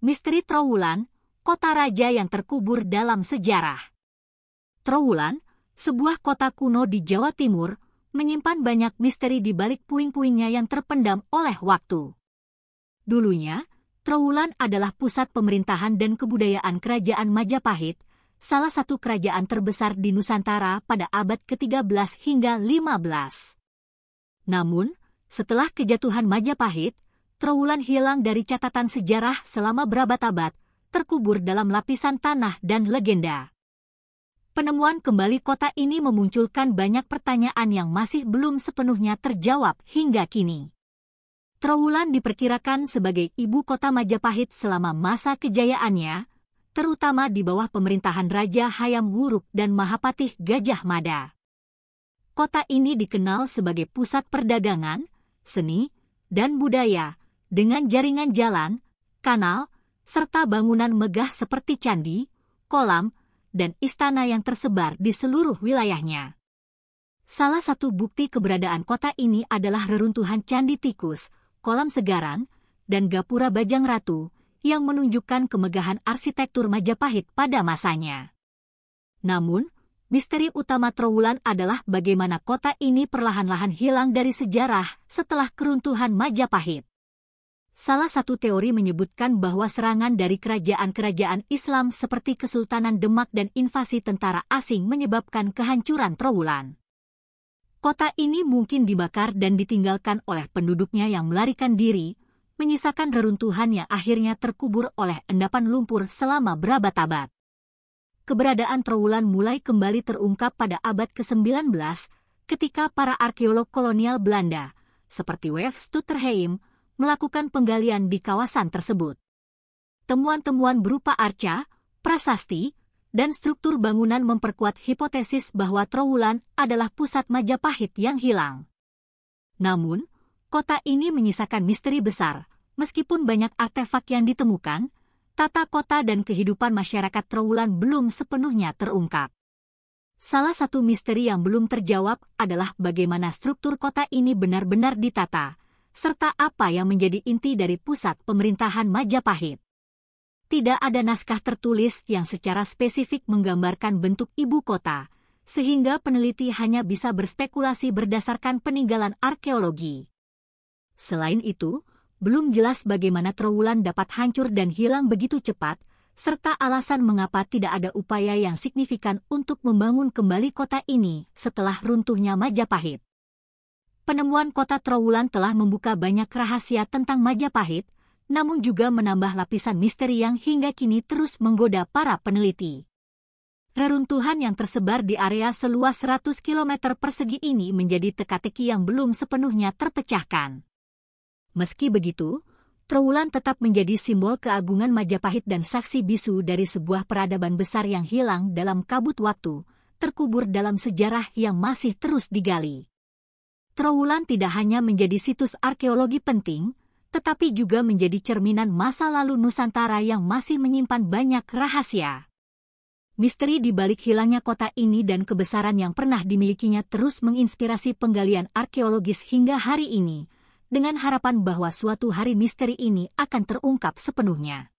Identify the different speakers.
Speaker 1: Misteri Trowulan, kota raja yang terkubur dalam sejarah. Trowulan, sebuah kota kuno di Jawa Timur, menyimpan banyak misteri di balik puing-puingnya yang terpendam oleh waktu. Dulunya, Trowulan adalah pusat pemerintahan dan kebudayaan Kerajaan Majapahit, salah satu kerajaan terbesar di Nusantara pada abad ke-13 hingga 15. Namun, setelah kejatuhan Majapahit, Trowulan hilang dari catatan sejarah selama berabad-abad, terkubur dalam lapisan tanah dan legenda. Penemuan kembali kota ini memunculkan banyak pertanyaan yang masih belum sepenuhnya terjawab hingga kini. Trowulan diperkirakan sebagai ibu kota Majapahit selama masa kejayaannya, terutama di bawah pemerintahan Raja Hayam Wuruk dan Mahapatih Gajah Mada. Kota ini dikenal sebagai pusat perdagangan, seni, dan budaya, dengan jaringan jalan, kanal, serta bangunan megah seperti candi, kolam, dan istana yang tersebar di seluruh wilayahnya. Salah satu bukti keberadaan kota ini adalah reruntuhan Candi Tikus, Kolam Segaran, dan Gapura Bajang Ratu, yang menunjukkan kemegahan arsitektur Majapahit pada masanya. Namun, misteri utama Trowulan adalah bagaimana kota ini perlahan-lahan hilang dari sejarah setelah keruntuhan Majapahit. Salah satu teori menyebutkan bahwa serangan dari kerajaan-kerajaan Islam seperti Kesultanan Demak dan invasi tentara asing menyebabkan kehancuran Trowulan. Kota ini mungkin dibakar dan ditinggalkan oleh penduduknya yang melarikan diri, menyisakan reruntuhan yang akhirnya terkubur oleh endapan lumpur selama berabad-abad. Keberadaan Trowulan mulai kembali terungkap pada abad ke-19 ketika para arkeolog kolonial Belanda, seperti W.F. Stutterheim, melakukan penggalian di kawasan tersebut. Temuan-temuan berupa arca, prasasti, dan struktur bangunan memperkuat hipotesis bahwa Trowulan adalah pusat Majapahit yang hilang. Namun, kota ini menyisakan misteri besar, meskipun banyak artefak yang ditemukan, tata kota dan kehidupan masyarakat Trowulan belum sepenuhnya terungkap. Salah satu misteri yang belum terjawab adalah bagaimana struktur kota ini benar-benar ditata, serta apa yang menjadi inti dari pusat pemerintahan Majapahit. Tidak ada naskah tertulis yang secara spesifik menggambarkan bentuk ibu kota, sehingga peneliti hanya bisa berspekulasi berdasarkan peninggalan arkeologi. Selain itu, belum jelas bagaimana Trowulan dapat hancur dan hilang begitu cepat, serta alasan mengapa tidak ada upaya yang signifikan untuk membangun kembali kota ini setelah runtuhnya Majapahit. Penemuan kota Trowulan telah membuka banyak rahasia tentang Majapahit, namun juga menambah lapisan misteri yang hingga kini terus menggoda para peneliti. Reruntuhan yang tersebar di area seluas 100 km persegi ini menjadi teka-teki yang belum sepenuhnya terpecahkan. Meski begitu, Trowulan tetap menjadi simbol keagungan Majapahit dan saksi bisu dari sebuah peradaban besar yang hilang dalam kabut waktu, terkubur dalam sejarah yang masih terus digali. Trowulan tidak hanya menjadi situs arkeologi penting, tetapi juga menjadi cerminan masa lalu Nusantara yang masih menyimpan banyak rahasia. Misteri di balik hilangnya kota ini dan kebesaran yang pernah dimilikinya terus menginspirasi penggalian arkeologis hingga hari ini, dengan harapan bahwa suatu hari misteri ini akan terungkap sepenuhnya.